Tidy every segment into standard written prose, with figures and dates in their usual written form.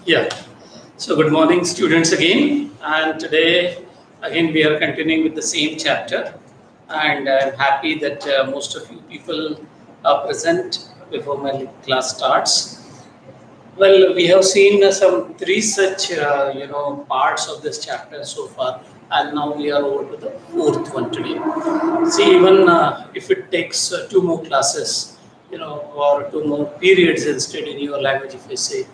Yeah. So good morning, students again. And today, again, we are continuing with the same chapter. And I'm happy that most of you people are present before my class starts. Well, we have seen some three such, parts of this chapter so far. And now we are over to the fourth one today. See, even if it takes two more classes, or two more periods instead in your language, if I say,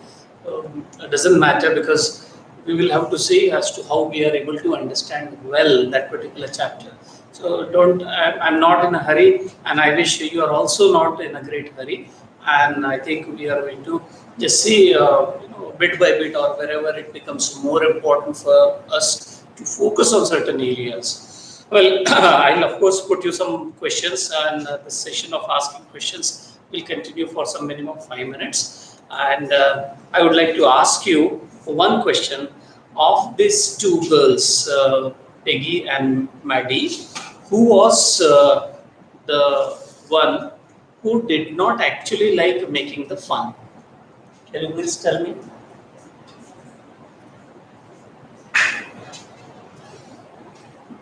it doesn't matter because we will have to see as to how we are able to understand well that particular chapter. So I'm not in a hurry, and I wish you are also not in a great hurry. And I think we are going to just see, bit by bit, or wherever it becomes more important for us to focus on certain areas. Well, I'll of course put you some questions, and the session of asking questions will continue for some minimum 5 minutes. And I would like to ask you one question of these two girls, Peggy and Maddie, who was the one who did not actually like making the fun. Can you please tell me?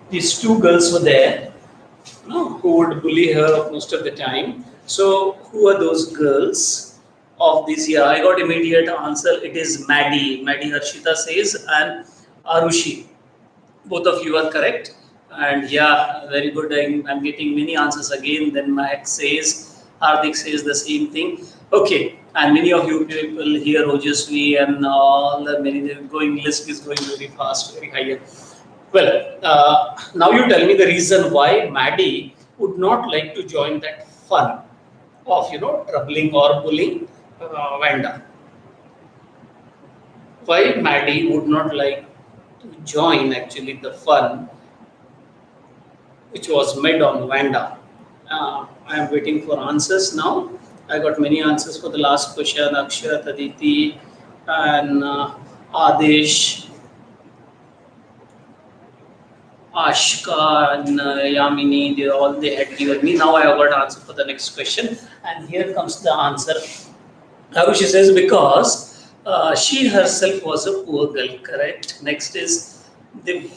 These two girls were there, who would bully her most of the time. So, who are those girls of this year? I got immediate answer. It is Maddie. Maddie Harshita says, and Arushi. Both of you are correct. And yeah, very good. I'm getting many answers again. Then Max says, Hardik says the same thing. Okay. And many of you people here, Ojasvi and all the many going list is going very fast, very higher. Well, now you tell me the reason why Maddie would not like to join that fun of troubling or bullying Vanda. Why Maddie would not like to join actually the fun which was made on Vanda. I am waiting for answers now. I got many answers for the last question. Akshat, Aditi, and Adesh, Ashka, and Yamini. They had given me. Now I have got answer for the next question, and here comes the answer. She says because she herself was a poor girl. Correct. Next is the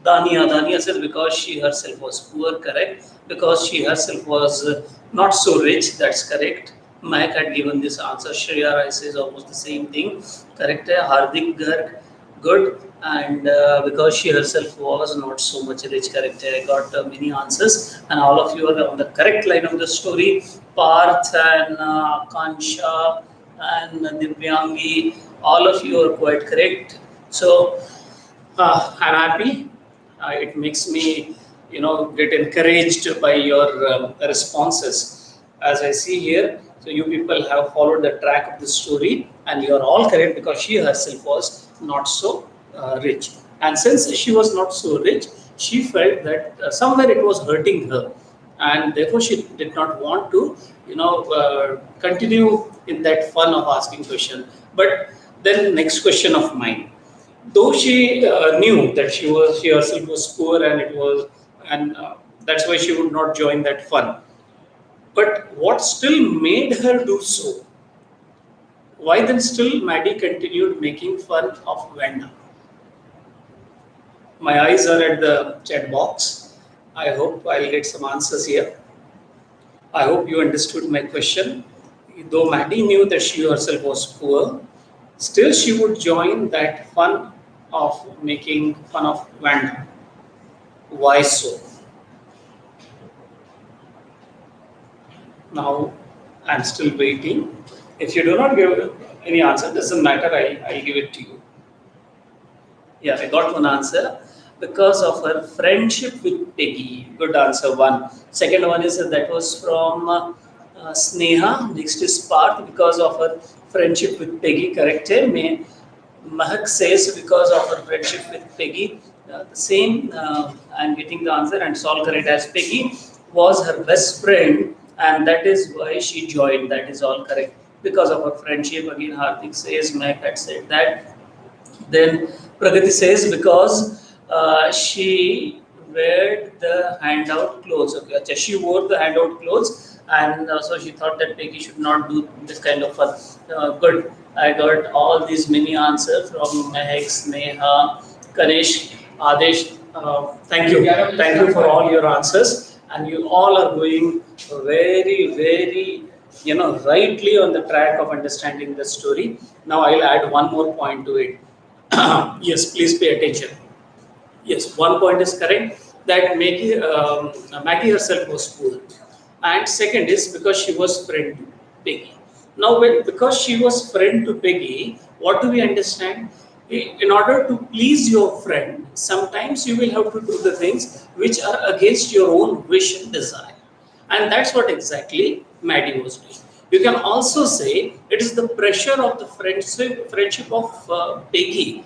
Dania. Dania says because she herself was poor. Correct. Because she herself was not so rich. That's correct. Mike had given this answer. Shreya Rai says almost the same thing. Correct. Hardik Garg, good. And because she herself was not so much rich. Correct. I got many answers, and all of you are on the correct line of the story. Parth and Kansha and Divyangi, all of you are quite correct. So I'm happy. It makes me, get encouraged by your responses. As I see here, so you people have followed the track of the story, and you are all correct because she herself was not so rich. And since she was not so rich, she felt that somewhere it was hurting her, and therefore she did not want to, continue in that fun of asking question. But then next question of mine, though she knew that she herself was poor and it was and that's why she would not join that fun, but what still made her do so? Why then still Maddie continued making fun of Vanda? My eyes are at the chat box. I hope I'll get some answers here. I hope you understood my question. Though Maddie knew that she herself was poor, still she would join that fun of making fun of Vanda. Why so? Now I'm still waiting. If you do not give any answer, doesn't matter, I'll give it to you. Yeah, I got one answer. Because of her friendship with Peggy. Good answer, one. Second one is that was from Sneha. Next is Parth, because of her friendship with Peggy. Correct. Mahak says because of her friendship with Peggy. The same, I'm getting the answer, and it's all correct, as Peggy was her best friend, and that is why she joined. That is all correct. Because of her friendship, again, Hardik says, Mahak had said that. Then Pragati says because she wore the handout clothes. Okay, she wore the handout clothes, and so she thought that Peggy should not do this kind of fun. Good, I got all these many answers from Mehek, Neha, Kanish, Adesh. Thank you for all your answers, and you all are going very, very, rightly on the track of understanding the story. Now I'll add one more point to it. Yes, please pay attention. Yes, one point is correct that Maggie herself was poor, and second is because she was friend to Peggy. Now, because she was friend to Peggy, what do we understand? In order to please your friend, sometimes you will have to do the things which are against your own wish and desire, and that's what exactly Maddie was doing. You can also say it is the pressure of the friendship of Peggy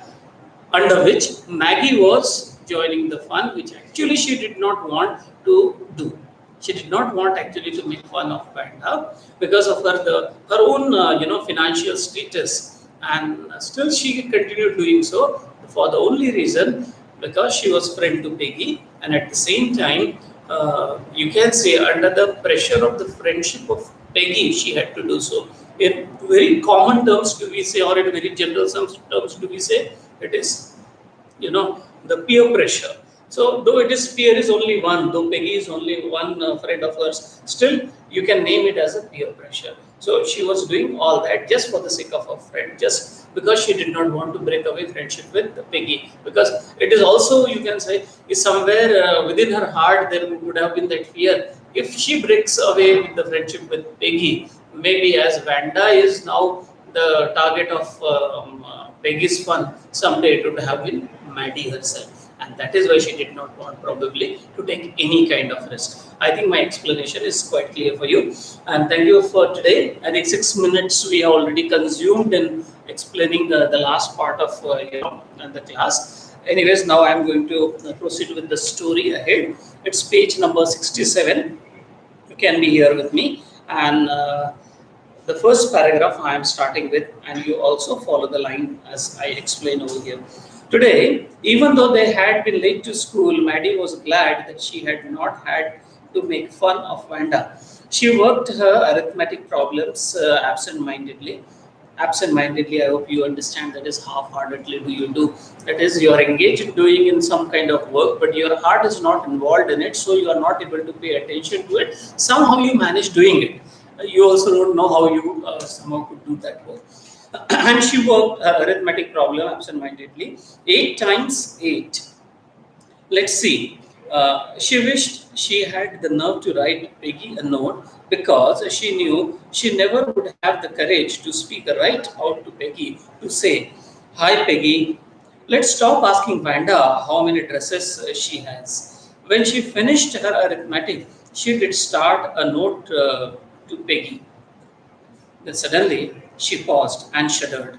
under which Maggie was joining the fun, which actually she did not want to do. She did not want actually to make fun of Panda because of her own financial status, and still she continued doing so for the only reason because she was friend to Peggy, and at the same time, you can say under the pressure of the friendship of Peggy, she had to do so. In very common terms, do we say, or in very general terms, do we say, it is the peer pressure. So though it is peer is only one, though Peggy is only one friend of hers, still you can name it as a peer pressure. So she was doing all that just for the sake of her friend, just because she did not want to break away friendship with Peggy, because it is also, you can say, is somewhere within her heart there would have been that fear, if she breaks away with the friendship with Peggy, maybe as Vanda is now the target of Peggy's fun, someday it would have been Maddie herself. And that is why she did not want probably to take any kind of risk. I think my explanation is quite clear for you. And thank you for today. I think 6 minutes we have already consumed in explaining the last part of the class. Anyways, now I am going to proceed with the story ahead. It's page number 67. You can be here with me. And the first paragraph I am starting with, and you also follow the line as I explain over here. Today, even though they had been late to school, Maddie was glad that she had not had to make fun of Vanda. She worked her arithmetic problems absent-mindedly. Absent-mindedly, I hope you understand that is half-heartedly do you do. That is, you are engaged doing in some kind of work, but your heart is not involved in it, so you are not able to pay attention to it. Somehow you manage doing it. You also don't know how you somehow could do that work. And she worked her arithmetic problem absent-mindedly. 8 times 8. Let's see. She wished she had the nerve to write Peggy a note because she knew she never would have the courage to speak right out to Peggy to say, "Hi Peggy, let's stop asking Vanda how many dresses she has." When she finished her arithmetic, she did start a note to Peggy. Then suddenly she paused and shuddered.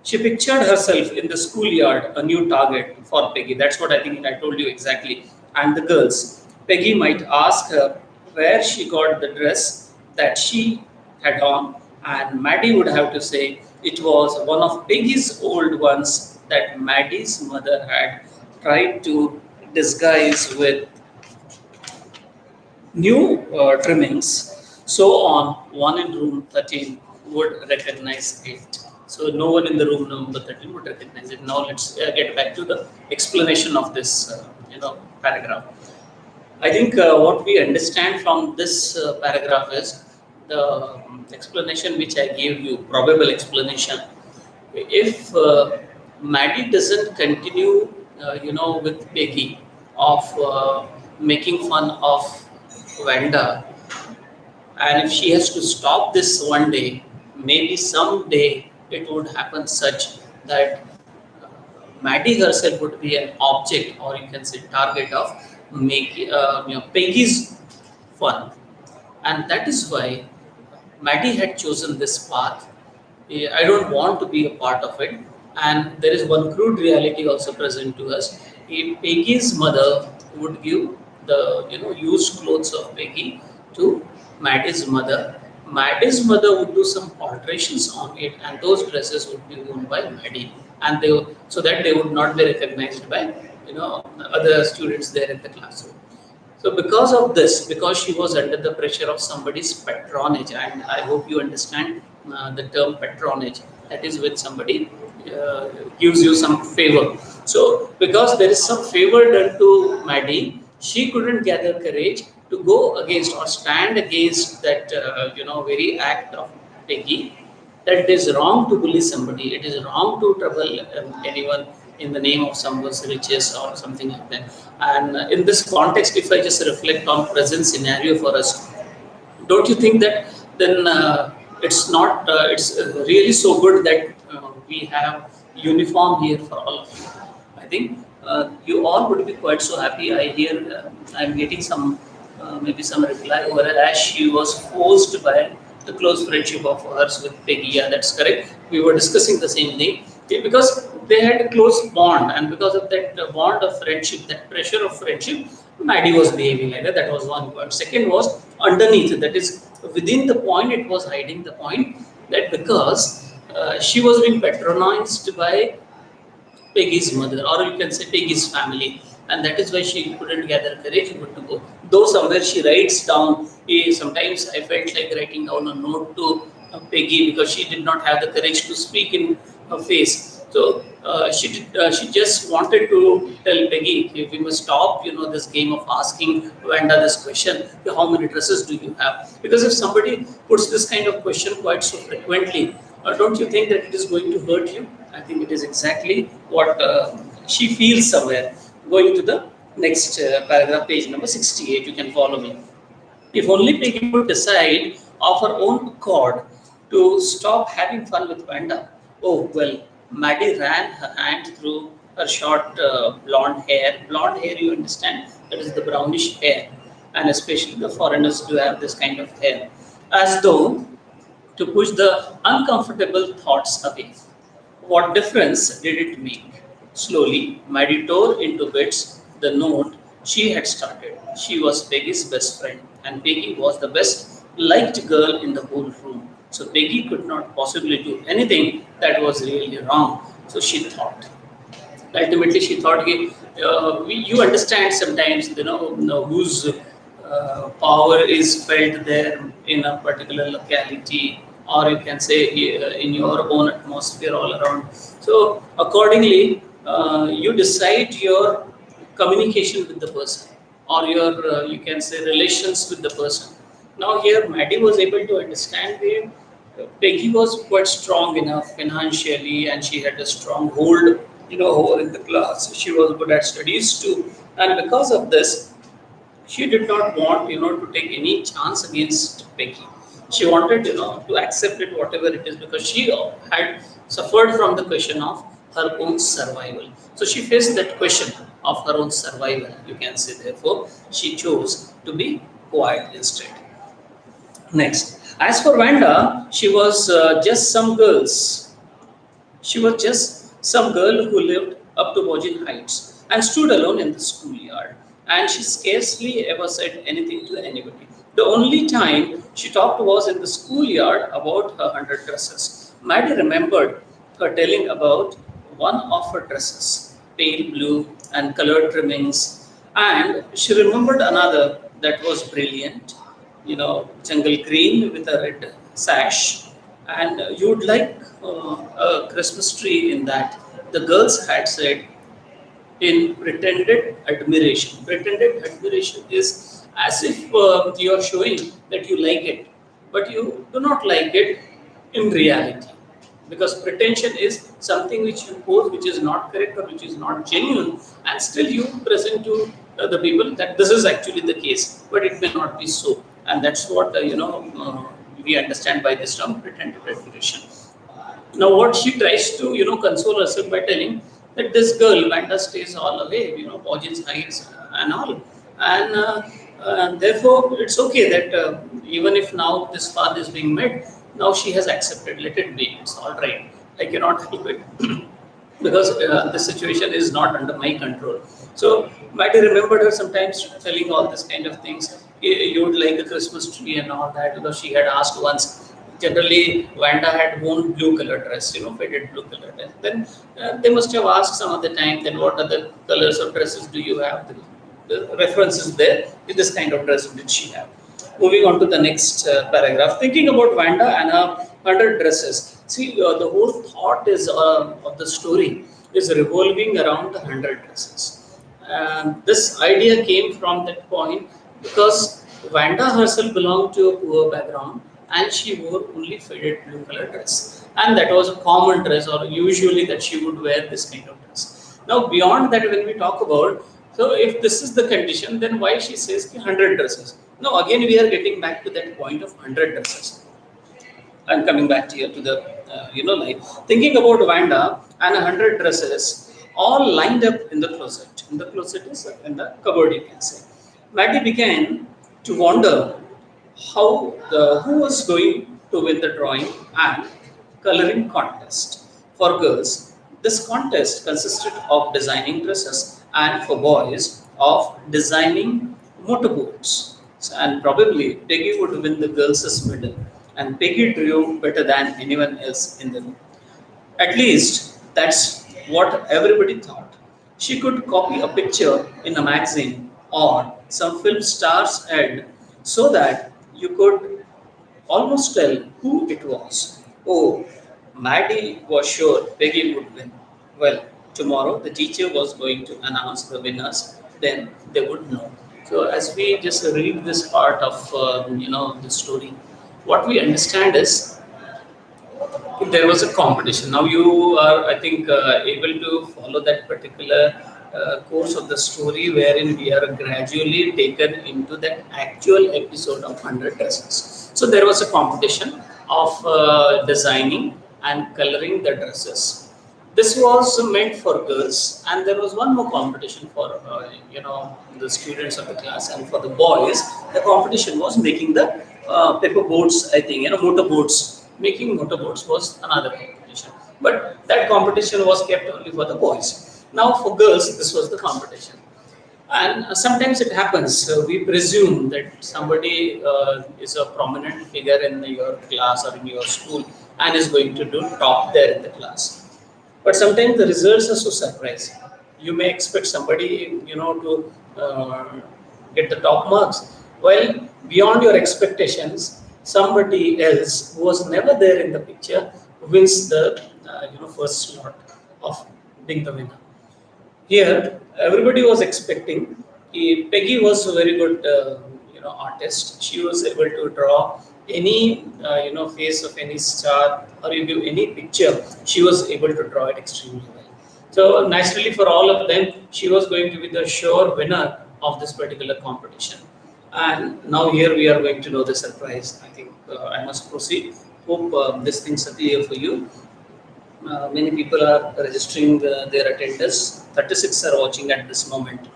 She pictured herself in the schoolyard, a new target for Peggy. That's what I think I told you exactly. And the girls. Peggy might ask her where she got the dress that she had on, and Maddie would have to say it was one of Peggy's old ones that Maddie's mother had tried to disguise with new trimmings. So on, one in room 13 would recognize it. So no one in the room number 13 would recognize it. Now let's get back to the explanation of this paragraph. I think what we understand from this paragraph is the explanation which I gave you, probable explanation. If Maddie doesn't continue, with Peggy of making fun of Vanda, and if she has to stop this one day, maybe someday it would happen such that Maddie herself would be an object, or you can say target of Peggy's fun, and that is why Maddie had chosen this path. I don't want to be a part of it, and there is one crude reality also present to us. If Peggy's mother would give the used clothes of Peggy to Maddie's mother. Maddie's mother would do some alterations on it, and those dresses would be worn by Maddie, and so that they would not be recognized by other students there in the classroom. So because of this, because she was under the pressure of somebody's patronage, and I hope you understand the term patronage, that is when somebody gives you some favor. So because there is some favor done to Maddie, she couldn't gather courage to go against or stand against that very act of Peggy, that it is wrong to bully somebody, it is wrong to trouble anyone in the name of someone's riches or something like that. And in this context, if I just reflect on present scenario for us, don't you think that then it's not it's really so good that we have uniform here for all of you? I think you all would be quite so happy. I hear I'm getting some maybe some reply over here, as she was forced by the close friendship of hers with Peggy. Yeah, that's correct. We were discussing the same thing. Okay, because they had a close bond, and because of that bond of friendship, that pressure of friendship, Maddie was behaving like that. That was one point. Second was underneath, that is within the point, it was hiding the point that because she was being patronized by Peggy's mother, or you can say Peggy's family, and that is why she couldn't gather courage but to go. Though somewhere she writes down, sometimes I felt like writing down a note to Peggy because she did not have the courage to speak in her face. So she just wanted to tell Peggy, "Okay, we must stop, this game of asking Vanda this question. How many dresses do you have?" Because if somebody puts this kind of question quite so frequently, don't you think that it is going to hurt you? I think it is exactly what she feels somewhere. Going to the next paragraph, page number 68, you can follow me. If only Peggy would decide of her own accord to stop having fun with Vanda. Oh, well, Maddie ran her hand through her short blonde hair. Blonde hair, you understand, that is the brownish hair. And especially the foreigners do have this kind of hair. As though to push the uncomfortable thoughts away. What difference did it make? Slowly, Maddie tore into bits the note she had started. She was Peggy's best friend, and Peggy was the best liked girl in the whole room. So Peggy could not possibly do anything that was really wrong. So she thought. Ultimately, she thought, you understand sometimes, whose power is felt there in a particular locality, or you can say in your own atmosphere all around. So accordingly, you decide your communication with the person, or your you can say relations with the person. Now here, Maddie was able to understand the Peggy was quite strong enough financially, and she had a strong hold, over in the class. She was good at studies too, and because of this, she did not want, to take any chance against Peggy. She wanted, to accept it whatever it is, because she had suffered from the question of her own survival. So she faced that question of her own survival. You can say, therefore, she chose to be quiet instead. Next, as for Vanda, she was just some girl who lived up to Virgin Heights and stood alone in the schoolyard. And she scarcely ever said anything to anybody. The only time she talked was in the schoolyard about her 100 dresses. Maddie remembered her telling about one of her dresses, pale blue and colored trimmings, and she remembered another that was brilliant, jungle green with a red sash, and you would like a Christmas tree in that. The girls had said in pretended admiration. Pretended admiration is as if you are showing that you like it, but you do not like it in reality. Because pretension is something which you pose, which is not correct or which is not genuine, and still you present to the people that this is actually the case, but it may not be so. And that's what we understand by this term, pretended admiration. Now, what she tries to, console herself by telling that this girl, Vanda, stays all away, Poggin's Heights and all. And therefore, it's okay that even if now this path is being met, now she has accepted, let it be, it's all right. I cannot help it. Because the situation is not under my control. So, Maddie remembered her sometimes telling all this kind of things. You would like a Christmas tree and all that, because she had asked once. Generally, Vanda had worn blue color dress, faded blue color dress. Then they must have asked some other time, then what other colors of dresses do you have? the reference is there. With this kind of dress did she have? Moving on to the next paragraph. Thinking about Vanda and her 100 dresses. See, the whole thought is of the story is revolving around the 100 dresses. And this idea came from that point because Vanda herself belonged to a poor background and she wore only faded blue color dress. And that was a common dress, or usually that she would wear this kind of dress. Now, beyond that, when we talk about, so if this is the condition, then why she says 100 dresses? Now, again, we are getting back to that point of 100 dresses. I'm coming back to you to the line. Thinking about Vanda and 100 dresses, all lined up in the closet. In the closet is in the cupboard, you can say. Maddie began to wonder who was going to win the drawing and coloring contest. For girls, this contest consisted of designing dresses, and for boys, of designing motorboats. And probably Peggy would win the girls' medal, and Peggy drew better than anyone else in the room. At least that's what everybody thought. She could copy a picture in a magazine or some film star's ad so that you could almost tell who it was. Oh, Maddie was sure Peggy would win. Well, tomorrow the teacher was going to announce the winners, then they would know. So, as we just read this part of the story, what we understand is there was a competition. Now you are, I think, able to follow that particular course of the story wherein we are gradually taken into that actual episode of 100 dresses. So there was a competition of designing and coloring the dresses. This was meant for girls, and there was one more competition for the students of the class, and for the boys, the competition was making the paper boats. I think motor boats. Making motor boats was another competition, but that competition was kept only for the boys. Now for girls, this was the competition. And sometimes it happens, we presume that somebody is a prominent figure in your class or in your school and is going to do top there in the class. But sometimes the results are so surprising. You may expect somebody, to get the top marks. Well, beyond your expectations, somebody else who was never there in the picture wins the first slot of being the winner. Here, everybody was expecting. Peggy was a very good, artist. She was able to draw any, face of any star or you give any picture. She was able to draw it extremely well. So naturally, for all of them, she was going to be the sure winner of this particular competition. And now here we are going to know the surprise. I think I must proceed. Hope this things are clear for you. Many people are registering their attendance. 36 are watching at this moment.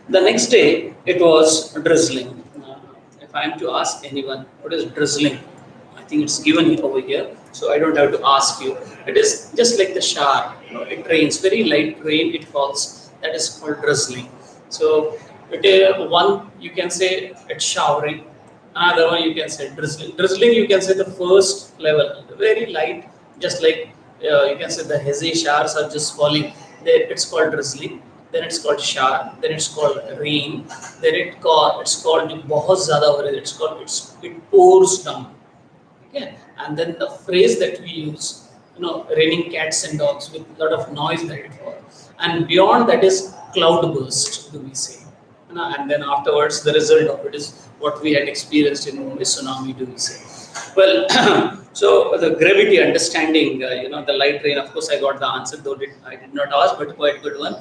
The next day, it was drizzling. If I am to ask anyone, what is drizzling? I think it's given over here, so I don't have to ask you. It is just like the shower. It rains, very light rain it falls. That is called drizzling. So, one you can say it's showering. Another one you can say drizzling. Drizzling you can say the first level, very light, just like you can say the hazy showers are just falling. There it's called drizzling. Then it's called shower. Then it's called rain. Then it's called बहुत ज़्यादा हो रहा है. It pours down. Okay. And then the phrase that we use, raining cats and dogs with a lot of noise that it falls. And beyond that is cloud burst, do we say? And then afterwards, the result of it is what we had experienced in Mumbai tsunami, do we say? Well, so the gravity understanding, the light rain, of course, I got the answer, though I did not ask, but quite good one.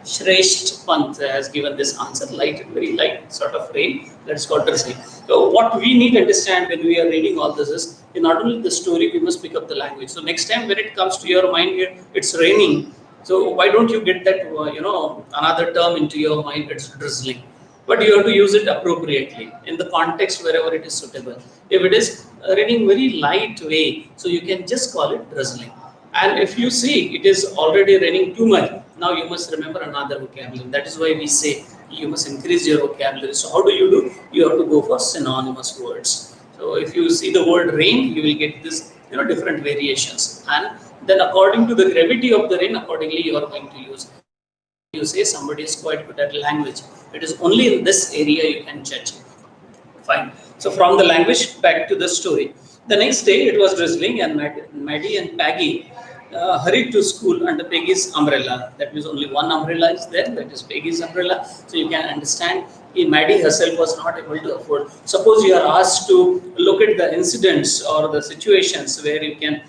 Shresht Pant has given this answer, very light sort of rain, that's called drizzling. So what we need to understand when we are reading all this is, not only the story, we must pick up the language. So next time when it comes to your mind here, it's raining. So why don't you get that, another term into your mind, it's drizzling. But you have to use it appropriately in the context wherever it is suitable. If it is raining very light way, so you can just call it drizzling. And if you see it is already raining too much, now you must remember another vocabulary. That is why we say you must increase your vocabulary. So how do? You have to go for synonymous words. So if you see the word rain, you will get this, different variations. And then according to the gravity of the rain, accordingly you are going to use you say somebody is quite good at language. It is only in this area you can judge. Fine. So from the language back to the story. The next day it was drizzling, and Maddie and Peggy hurried to school under Peggy's umbrella. That means only one umbrella is there. That is Peggy's umbrella. So you can understand. Maddie herself was not able to afford. Suppose you are asked to look at the incidents or the situations where you can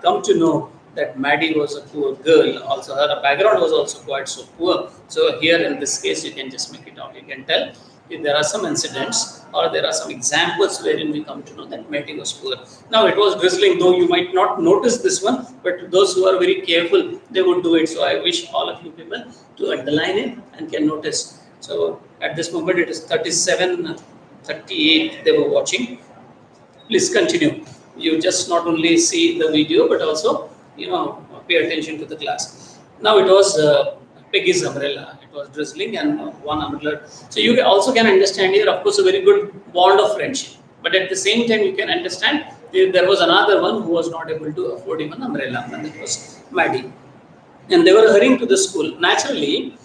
come to know that Maddie was a poor girl. Also, her background was also quite so poor. So here in this case, you can just make it out. You can tell if there are some incidents or there are some examples wherein we come to know that Maddie was poor. Now it was drizzling, though you might not notice this one, but those who are very careful, they would do it. So I wish all of you people to underline it and can notice. So at this moment it is 37, 38 they were watching. Please continue. You just not only see the video but also pay attention to the class. Now it was Peggy's umbrella. It was drizzling and one umbrella. So you also can understand here, of course, a very good bond of friendship. But at the same time, you can understand there was another one who was not able to afford even umbrella, and that was Maddie. And they were hurrying to the school. Naturally,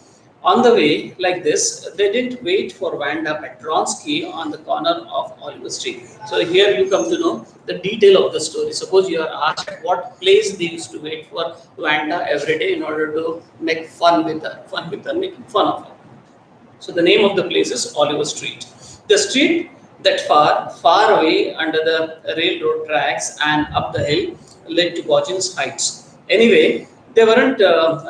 on the way like this, they didn't wait for Vanda Petronsky on the corner of Oliver Street. So here you come to know the detail of the story. Suppose you are asked at what place they used to wait for Vanda every day in order to make fun with her, making fun of her. So the name of the place is Oliver Street. The street that far away under the railroad tracks and up the hill led to Gajbhiye Heights. Anyway, they weren't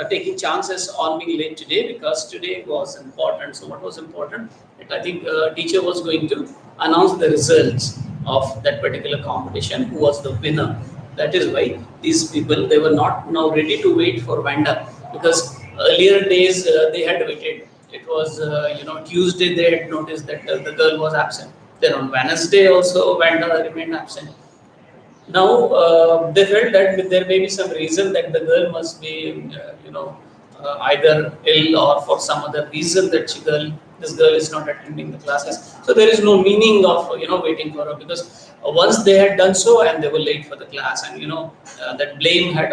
taking chances on being late today because today was important. So what was important? I think teacher was going to announce the results of that particular competition, who was the winner. That is why these people, they were not now ready to wait for Vanda, because earlier days they had waited. It was Tuesday they had noticed that the girl was absent. Then on Wednesday also Vanda remained absent. Now they felt that there may be some reason that the girl must be, either ill or for some other reason that this girl is not attending the classes. So there is no meaning of waiting for her, because once they had done so and they were late for the class, and that blame had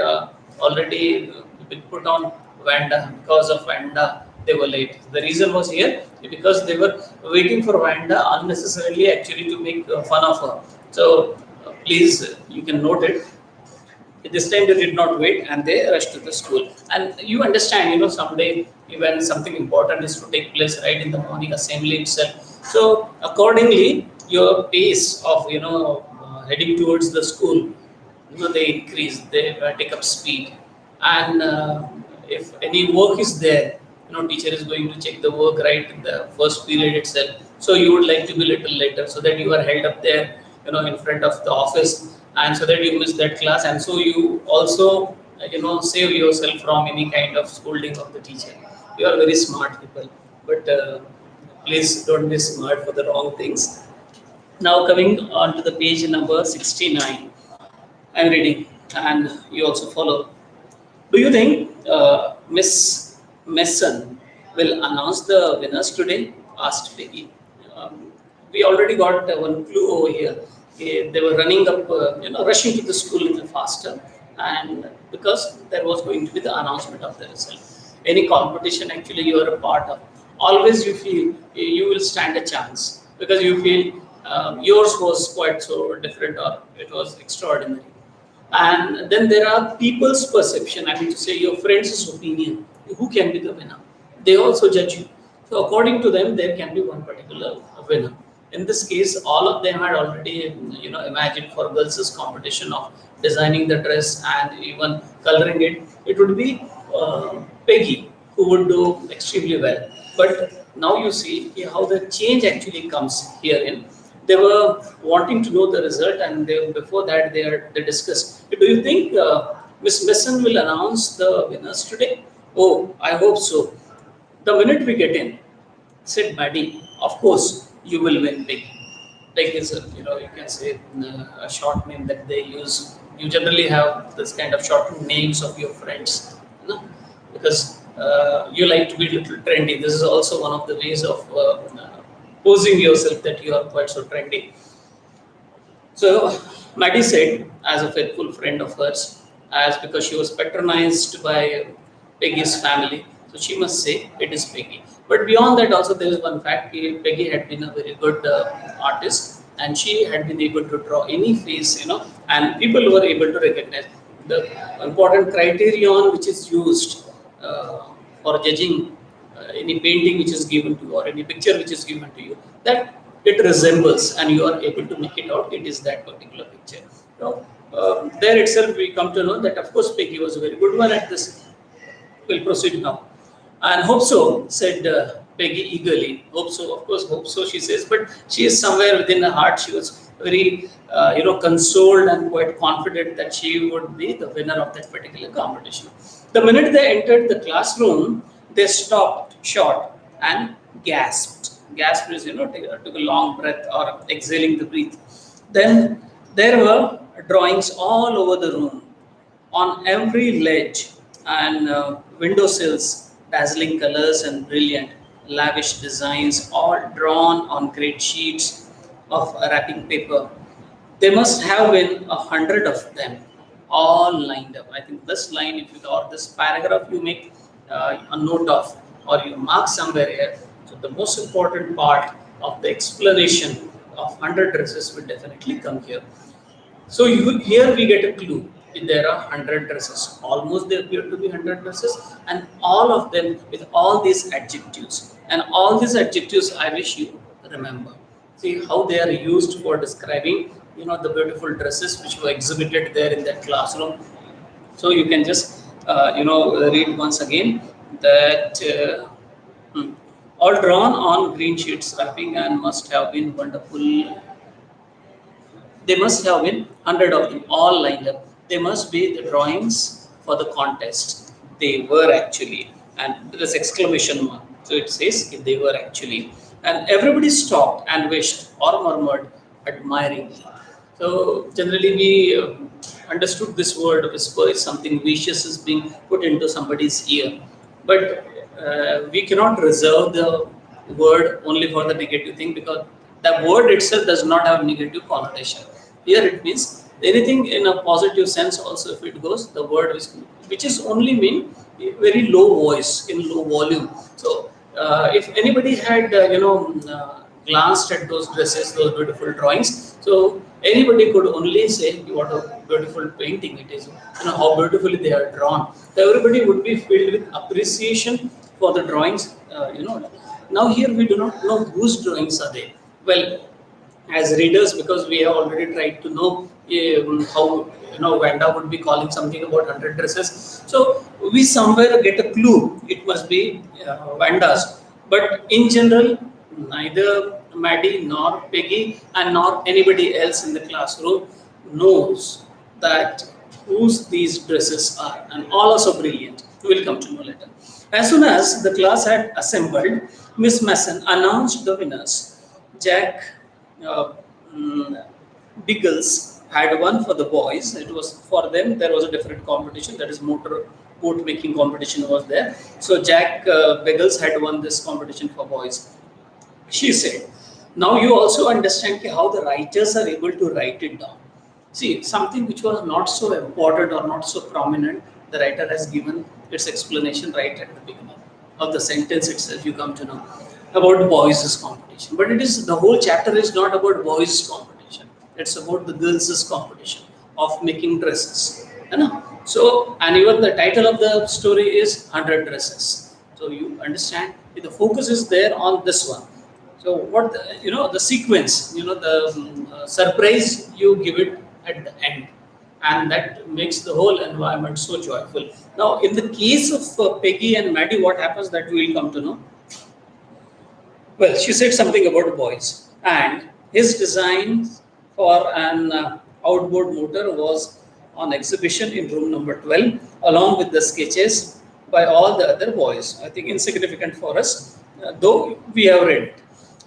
already been put on Vanda. Because of Vanda, they were late. The reason was here because they were waiting for Vanda unnecessarily, actually, to make fun of her. So please, you can note it. This time they did not wait and they rushed to the school. And you understand, someday when something important is to take place right in the morning assembly itself. So accordingly, your pace of heading towards the school, they increase, they take up speed. And if any work is there, teacher is going to check the work right in the first period itself. So you would like to be a little later so that you are held up there, in front of the office, and so that you miss that class, and so you also save yourself from any kind of scolding of the teacher. You are very smart people, but please don't be smart for the wrong things. Now coming on to the page number 69, I'm reading and you also follow. Do you think Miss Mason will announce the winners today? Asked Peggy. We already got one clue over here. They were running up, rushing to the school a little faster, and because there was going to be the announcement of the result. Any competition actually you are a part of, always you feel you will stand a chance because you feel yours was quite so different or it was extraordinary. And then there are people's perception, I mean to say your friends' opinion, who can be the winner. They also judge you. So according to them, there can be one particular winner. In this case, all of them had already, imagined for girls' competition of designing the dress and even coloring it. It would be Peggy who would do extremely well. But now you see how the change actually comes herein. They were wanting to know the result, and before that they discussed. Do you think Miss Mason will announce the winners today? Oh, I hope so. The minute we get in, said Maddie, of course you will win big. Like is you can say a short name that they use. You generally have this kind of short names of your friends, because you like to be a little trendy. This is also one of the ways of posing yourself that you are quite so trendy. So Maddie said, as a faithful friend of hers, as because she was patronized by Peggy's family, So she must say it is Peggy. But beyond that, also there is one fact: Peggy had been a very good artist, and she had been able to draw any face, and people were able to recognize the important criterion which is used for judging any painting which is given to you or any picture which is given to you, that it resembles and you are able to make it out, it is that particular picture. So, there itself we come to know that of course Peggy was a very good one at this. We'll proceed now. And hope so, said Peggy eagerly. Hope so, of course, hope so, she says, but she is somewhere within her heart. She was very, consoled and quite confident that she would be the winner of that particular competition. The minute they entered the classroom, they stopped short and gasped. Gasped is, took a long breath or exhaling the breath. Then there were drawings all over the room, on every ledge and windowsills, dazzling colors and brilliant, lavish designs, all drawn on great sheets of wrapping paper. There must have been 100 of them, all lined up. I think this line, if you or this paragraph, you make a note of, or you mark somewhere here. So the most important part of the explanation of 100 dresses will definitely come here. So here we get a clue. There are 100 dresses. Almost there appear to be 100 dresses, and all of them with all these adjectives. And all these adjectives, I wish you remember. See how they are used for describing, the beautiful dresses which were exhibited there in that classroom. So you can just, read once again that. All drawn on green sheets wrapping and must have been wonderful. They must have been 100 of them, all lined up. They must be the drawings for the contest. They were actually, and there is exclamation mark. So it says they were actually, and everybody stopped and wished or murmured admiringly. So generally we understood this word whisper is something vicious is being put into somebody's ear, but we cannot reserve the word only for the negative thing, because the word itself does not have negative connotation. Here it means anything in a positive sense also, if it goes, the word which is only mean very low voice, in low volume. So if anybody had glanced at those dresses, those beautiful drawings, so anybody could only say what a beautiful painting it is, how beautifully they are drawn. So everybody would be filled with appreciation for the drawings. Now here we do not know whose drawings are they. Well, as readers, because we have already tried to know how Vanda would be calling something about 100 dresses, so we somewhere get a clue it must be Vanda's. But in general, neither Maddie nor Peggy and nor anybody else in the classroom knows that whose these dresses are, and all are so brilliant. We will come to know later. As soon as the class had assembled, Miss Mason announced the winners. Jack uh, Biggles had won for the boys. It was for them. There was a different competition. That is motor boat making competition was there. So Jack Biggles had won this competition for boys. She said, "Now you also understand how the writers are able to write it down. See, something which was not so important or not so prominent, the writer has given its explanation right at the beginning of the sentence itself. You come to know about boys' competition. But it is the whole chapter is not about boys' competition. It's about the girls' competition of making dresses. So, and even the title of the story is 100 Dresses. So you understand, the focus is there on this one. So what the sequence, the surprise you give it at the end, and that makes the whole environment so joyful. Now, in the case of Peggy and Maddie, what happens that we will come to know. Well, she said something about boys, and his design for an outboard motor was on exhibition in room number 12, along with the sketches by all the other boys. I think insignificant for us, though we have read it.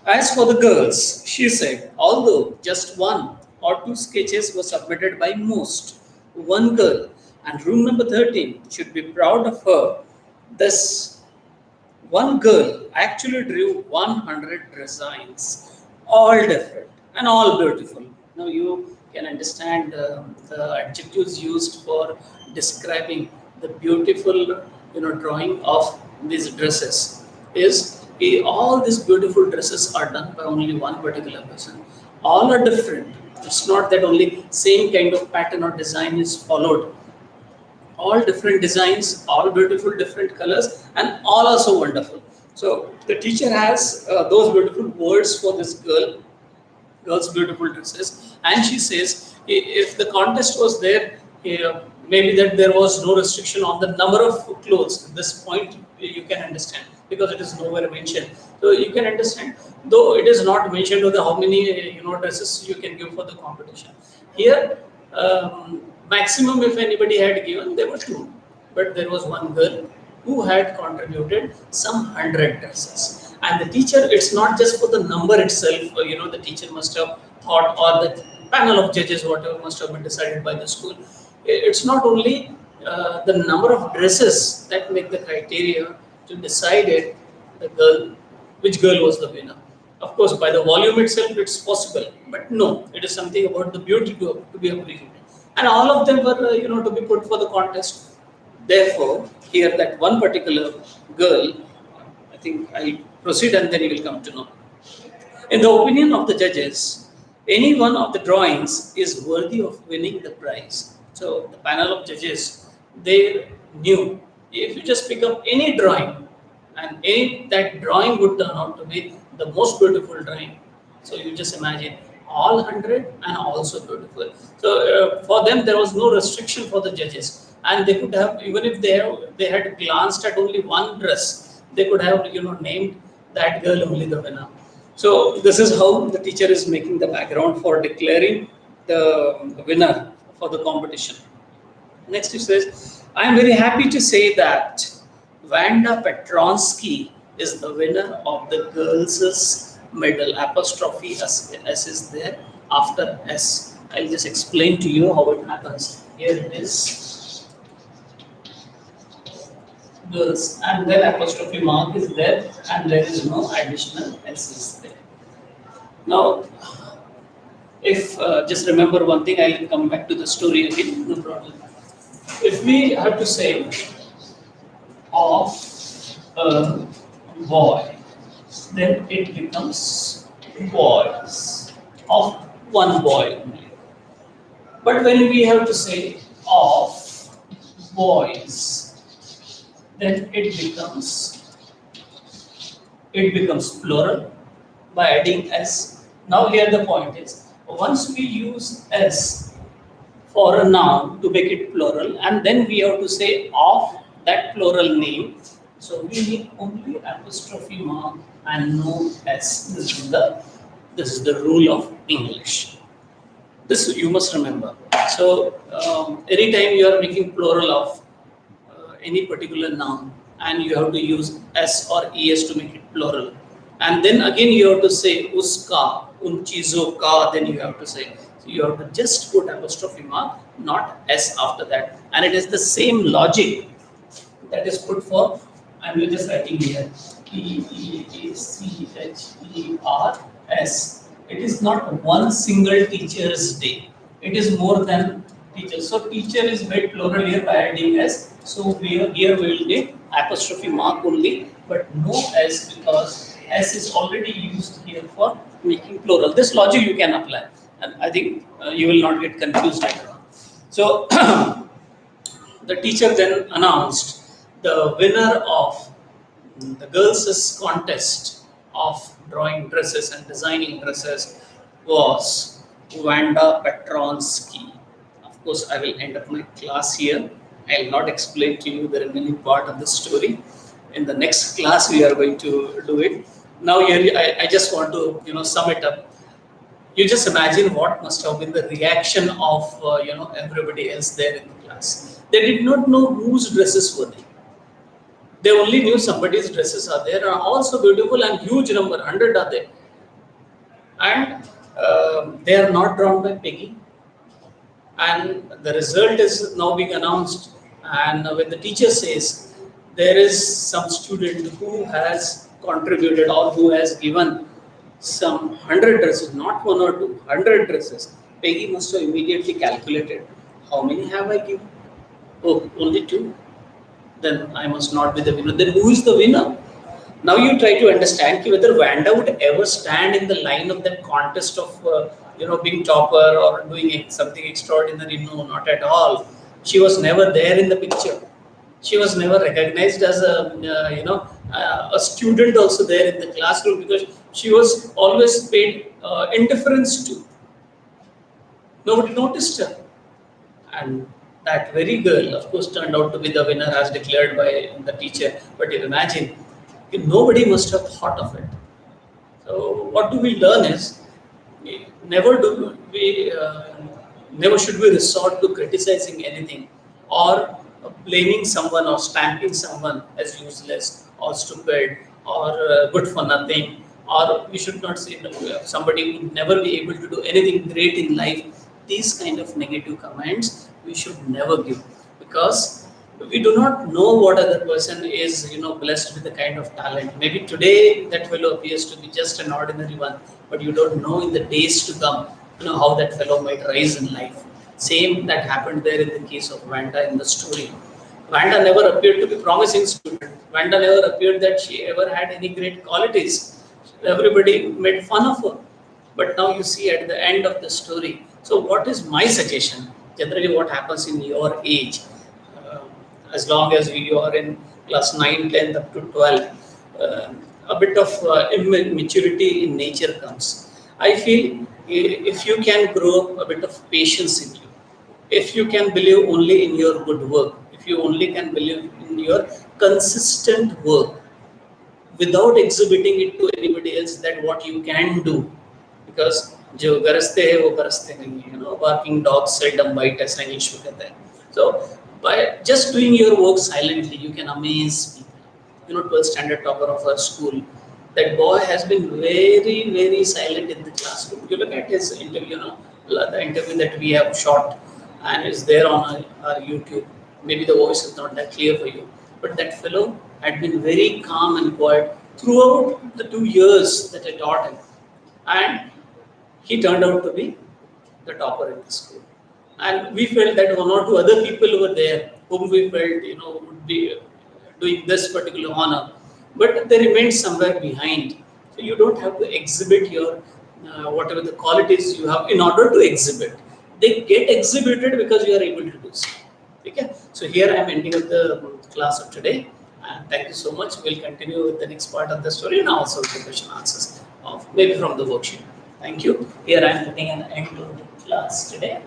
As for the girls, she said, although just one or two sketches were submitted by most, one girl, and room number 13 should be proud of her. This one girl actually drew 100 designs, all different and all beautiful. Now you can understand the adjectives used for describing the beautiful, drawing of these dresses is all these beautiful dresses are done by only one particular person. All are different. It's not that only same kind of pattern or design is followed. All different designs, all beautiful, different colors, and all are so wonderful. So the teacher has those beautiful words for this girls' beautiful dresses, and she says if the contest was there, maybe that there was no restriction on the number of clothes. This point you can understand because it is nowhere mentioned. So you can understand, though it is not mentioned of the how many dresses you can give for the competition. Here, maximum if anybody had given, there were two, but there was one girl who had contributed some 100 dresses. And the teacher, it's not just for the number itself, the teacher must have thought, or the panel of judges, whatever must have been decided by the school. It's not only the number of dresses that make the criteria to decide it, which girl was the winner. Of course, by the volume itself, it's possible, but no, it is something about the beauty to be appreciated. And all of them were, to be put for the contest. Therefore, here that one particular girl, I think I'll proceed and then you will come to know. In the opinion of the judges, any one of the drawings is worthy of winning the prize. So the panel of judges, they knew if you just pick up any drawing and that drawing would turn out to be the most beautiful drawing. So you just imagine all 100 and also beautiful. So for them there was no restriction for the judges, and they could have, even if they had glanced at only one dress, they could have named that girl only the winner. So this is how the teacher is making the background for declaring the winner for the competition. Next he says, I am very happy to say that Vanda Petronsky is the winner of the girls' medal. Apostrophe S is there after S. I'll just explain to you how it happens. Here it is, girls, and then apostrophe mark is there, and there is no additional S is there. Now, if just remember one thing, I'll come back to the story again, no problem. If we have to say of a boy, then it becomes boys, of one boy only. But when we have to say of boys, then it becomes plural by adding S. Now here the point is, once we use S for a noun to make it plural, and then we have to say of that plural name, so we need only apostrophe mark and no S. This is the rule of English. This you must remember. So anytime you are making plural of any particular noun, and you have to use S or ES to make it plural, and then again you have to say uska, un cheezo ka, then you have to say. So you have to just put apostrophe mark, not S after that, and it is the same logic that is put for. I'm just writing here Teachers. It is not one single teacher's day. It is more than teachers. So teacher is made plural here by adding S. So here we will need apostrophe mark only, but no S, because S is already used here for making plural. This logic you can apply, and I think you will not get confused later on. So the teacher then announced the winner of the girls' contest of drawing dresses and designing dresses was Vanda Petronsky. Of course, I will end up my class here. I will not explain to you the remaining part of the story. In the next class, we are going to do it. Now, here I just want to sum it up. You just imagine what must have been the reaction of everybody else there in the class. They did not know whose dresses were they. They only knew somebody's dresses are there, and also beautiful and huge number, 100 are there. And they are not drawn by Peggy. And the result is now being announced. And when the teacher says there is some student who has contributed or who has given some 100 dresses, not one or two, 100 dresses, Peggy must have immediately calculated, how many have I given? Oh, only two. then I must not be the winner. Then who is the winner? Now you try to understand whether Vanda would ever stand in the line of that contest of being topper or doing something extraordinary. No, not at all. She was never there in the picture. She was never recognized as a student also there in the classroom, because she was always paid indifference to. Nobody noticed her. And that very girl, of course, turned out to be the winner as declared by the teacher. But you imagine, nobody must have thought of it. So what do we learn is, never do we, never should we resort to criticizing anything, or blaming someone, or stamping someone as useless or stupid, or good for nothing. Or we should not say that somebody would never be able to do anything great in life. These kind of negative comments we should never give, because we do not know what other person is blessed with the kind of talent. Maybe today that fellow appears to be just an ordinary one, but you don't know in the days to come how that fellow might rise in life. Same that happened there in the case of Vanda in the story. Vanda never appeared to be promising student. Vanda never appeared that she ever had any great qualities. Everybody made fun of her. But now you see at the end of the story. So what is my suggestion? Generally what happens in your age, uh, as long as you are in class 9, 10 up to 12, a bit of immaturity in nature comes. I feel if you can grow a bit of patience in you, if you can believe only in your good work, if you only can believe in your consistent work, without exhibiting it to anybody else that what you can do, because जो गरजते हैं वो बरसते नहीं है, barking dogs seldom bite, ऐसा English में कहते हैं. So by just doing your work silently, you can amaze people. 12th standard topper of our school, that boy has been very, very silent in the classroom. You look at his interview, the interview that we have shot and is there on our YouTube. Maybe the voice is not that clear for you, but that fellow had been very calm and quiet throughout the 2 years that I taught him. And he turned out to be the topper in the school. And we felt that one or two other people were there whom we felt, would be doing this particular honor, but they remained somewhere behind. So you don't have to exhibit your whatever the qualities you have in order to exhibit. They get exhibited because you are able to do so. Okay? So here I am ending up the class of today. And thank you so much. We'll continue with the next part of the story and also the question answers of maybe from the worksheet. Thank you. Here I am putting an end to the class today.